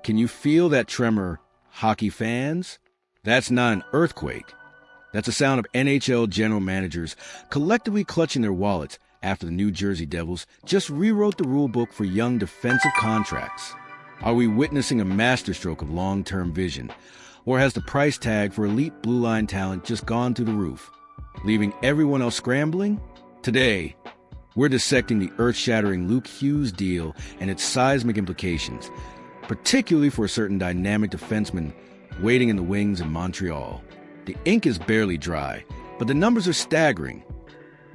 Can you feel that tremor, hockey fans? That's not an earthquake. That's the sound of NHL general managers collectively clutching their wallets after the New Jersey Devils just rewrote the rulebook for young defensive contracts. Are we witnessing a masterstroke of long-term vision, or has the price tag for elite blue line talent just gone through the roof, leaving everyone else scrambling? Today, we're dissecting the earth-shattering Luke Hughes deal and its seismic implications, particularly for a certain dynamic defenseman waiting in the wings in Montreal. The ink is barely dry, but the numbers are staggering.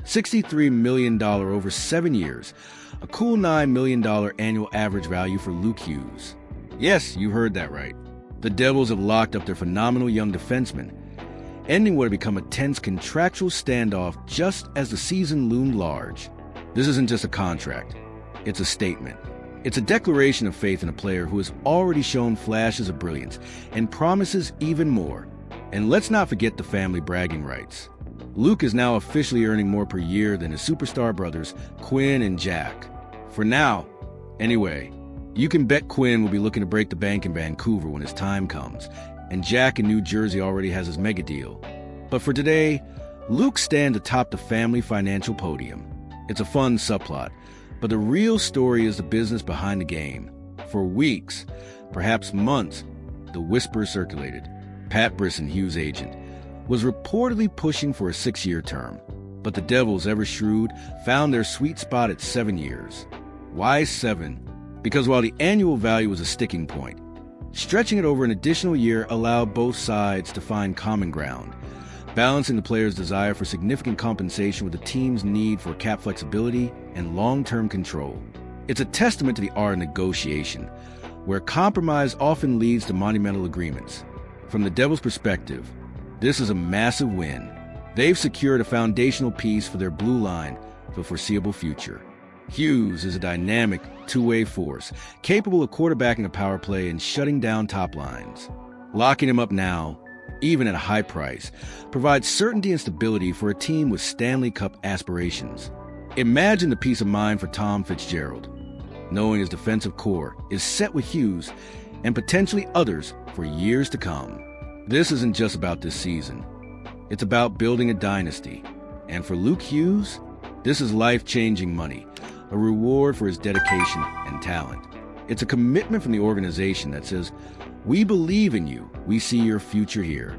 $63 million over 7 years, a cool $9 million annual average value for Luke Hughes. Yes, you heard that right. The Devils have locked up their phenomenal young defenseman, ending what had become a tense contractual standoff just as the season loomed large. This isn't just a contract. It's a statement. It's a declaration of faith in a player who has already shown flashes of brilliance and promises even more. And let's not forget the family bragging rights. Luke is now officially earning more per year than his superstar brothers, Quinn and Jack. For now, anyway. You can bet Quinn will be looking to break the bank in Vancouver when his time comes, and Jack in New Jersey already has his mega deal. But for today, Luke stands atop the family financial podium. It's a fun subplot, but the real story is the business behind the game. For weeks, perhaps months, the whisper circulated. Pat Brisson, Hughes' agent, was reportedly pushing for a 6-year term, but the Devils, ever shrewd, found their sweet spot at 7 years. Why 7? Because while the annual value was a sticking point, stretching it over an additional year allowed both sides to find common ground, balancing the player's desire for significant compensation with the team's need for cap flexibility and long-term control. It's a testament to the art of negotiation, where compromise often leads to monumental agreements. From the Devils' perspective, this is a massive win. They've secured a foundational piece for their blue line for the foreseeable future. Hughes is a dynamic, two-way force, capable of quarterbacking a power play and shutting down top lines. Locking him up now, even at a high price, provides certainty and stability for a team with Stanley Cup aspirations. Imagine the peace of mind for Tom Fitzgerald, knowing his defensive core is set with Hughes and potentially others for years to come. This isn't just about this season. It's about building a dynasty. And for Luke Hughes, this is life-changing money, a reward for his dedication and talent. It's a commitment from the organization that says, "We believe in you. We see your future here."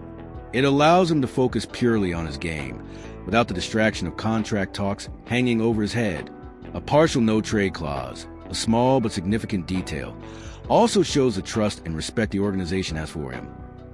It allows him to focus purely on his game, without the distraction of contract talks hanging over his head. A partial no-trade clause, a small but significant detail, also shows the trust and respect the organization has for him.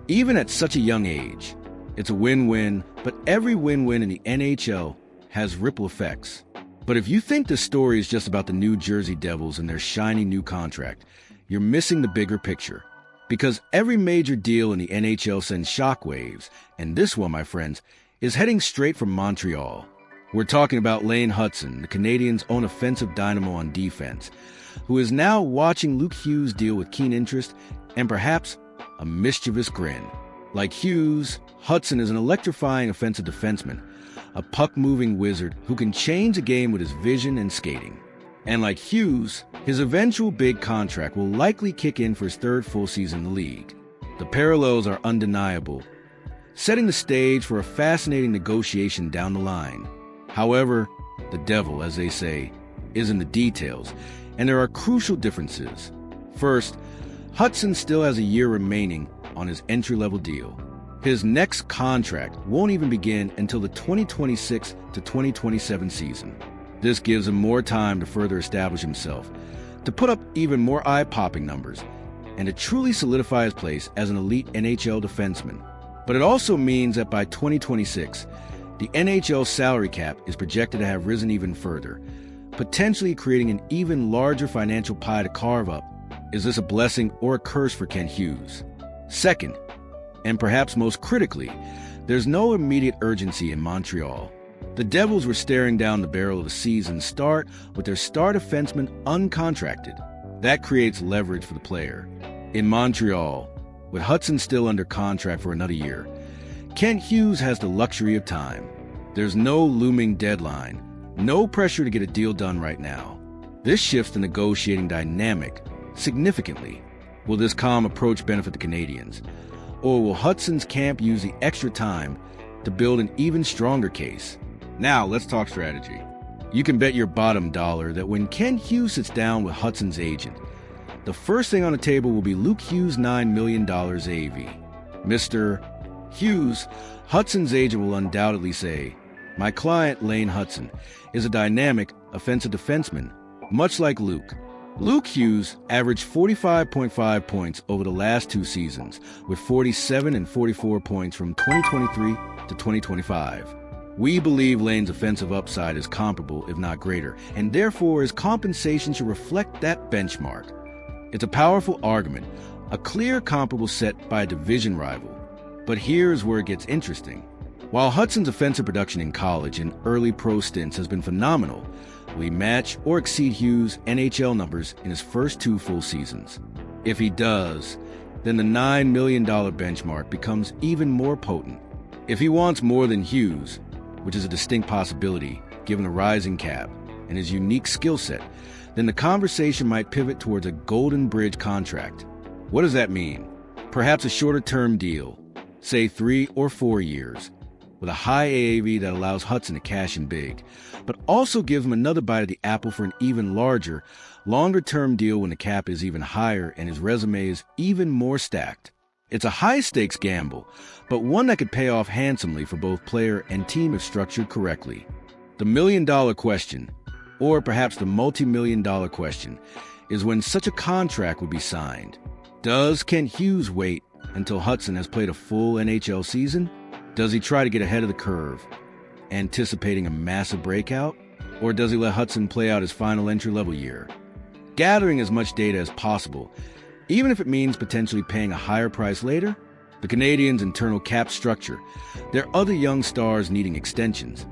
Even at such a young age, it's a win-win, but every win-win in the NHL has ripple effects. But if you think the story is just about the New Jersey Devils and their shiny new contract, you're missing the bigger picture. Because every major deal in the NHL sends shockwaves, and this one, my friends, is heading straight from Montreal. We're talking about Hutson, the Canadiens' own offensive dynamo on defense, who is now watching Luke Hughes deal with keen interest and perhaps a mischievous grin. Like Hughes, Hutson is an electrifying offensive defenseman, a puck-moving wizard who can change a game with his vision and skating. And like Hughes, his eventual big contract will likely kick in for his 3rd full season in the league. The parallels are undeniable, setting the stage for a fascinating negotiation down the line. However, the devil, as they say, is in the details, and there are crucial differences. First, Hutson still has a year remaining on his entry-level deal. His next contract won't even begin until the 2026 to 2027 season. This gives him more time to further establish himself, to put up even more eye-popping numbers, and to truly solidify his place as an elite NHL defenseman. But it also means that by 2026, the NHL salary cap is projected to have risen even further, potentially creating an even larger financial pie to carve up. Is this a blessing or a curse for Kent Hughes? Second, and perhaps most critically, there's no immediate urgency in Montreal. The Devils were staring down the barrel of the season start with their star defenseman uncontracted. That creates leverage for the player. In Montreal, with Hutson still under contract for another year, Kent Hughes has the luxury of time. There's no looming deadline, no pressure to get a deal done right now. This shifts the negotiating dynamic significantly. Will this calm approach benefit the Canadiens? Or will Hutson's camp use the extra time to build an even stronger case? Now, let's talk strategy. You can bet your bottom dollar that when Ken Hughes sits down with Hutson's agent, the first thing on the table will be Luke Hughes' $9 million AV. Mr. Hughes, Hutson's agent will undoubtedly say, "My client, Laine Hutson, is a dynamic offensive defenseman, much like Luke." Luke Hughes averaged 45.5 points over the last 2 seasons, with 47 and 44 points from 2023 to 2025. We believe Laine's offensive upside is comparable, if not greater, and therefore his compensation should reflect that benchmark. It's a powerful argument, a clear comparable set by a division rival. But here's where it gets interesting. While Hutson's offensive production in college and early pro stints has been phenomenal, will he match or exceed Hughes' NHL numbers in his first 2 full seasons? If he does, then the $9 million benchmark becomes even more potent. If he wants more than Hughes, which is a distinct possibility given the rising cap and his unique skill set, then the conversation might pivot towards a golden bridge contract. What does that mean? Perhaps a shorter-term deal, say 3 or 4 years, with a high AAV that allows Hutson to cash in big, but also gives him another bite of the apple for an even larger, longer-term deal when the cap is even higher and his resume is even more stacked. It's a high-stakes gamble, but one that could pay off handsomely for both player and team if structured correctly. The million-dollar question, or perhaps the multi-million-dollar question, is when such a contract would be signed. Does Ken Hughes wait until Hutson has played a full NHL season? Does he try to get ahead of the curve, anticipating a massive breakout? Or does he let Hutson play out his final entry-level year, gathering as much data as possible, even if it means potentially paying a higher price later? The Canadiens' internal cap structure, their other young stars needing extensions,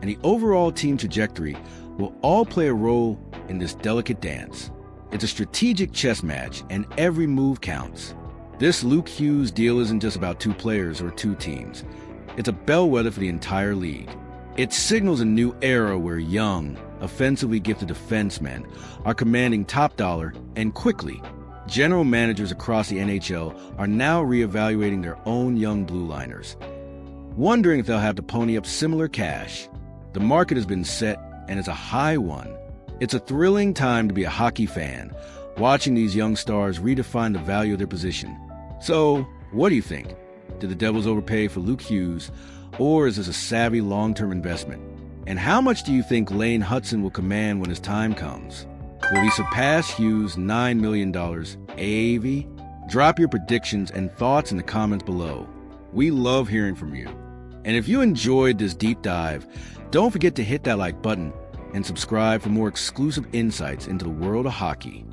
and the overall team trajectory will all play a role in this delicate dance. It's a strategic chess match, and every move counts. This Luke Hughes deal isn't just about 2 players or 2 teams. It's a bellwether for the entire league. It signals a new era where young, offensively gifted defensemen are commanding top dollar, and quickly. General managers across the NHL are now reevaluating their own young blue liners, wondering if they'll have to pony up similar cash. The market has been set, and it's a high one. It's a thrilling time to be a hockey fan, watching these young stars redefine the value of their position. So, what do you think? Did the Devils overpay for Luke Hughes, or is this a savvy long-term investment? And how much do you think Laine Hutson will command when his time comes? Will he surpass Hughes' $9 million AAV? Drop your predictions and thoughts in the comments below. We love hearing from you. And if you enjoyed this deep dive, don't forget to hit that like button and subscribe for more exclusive insights into the world of hockey.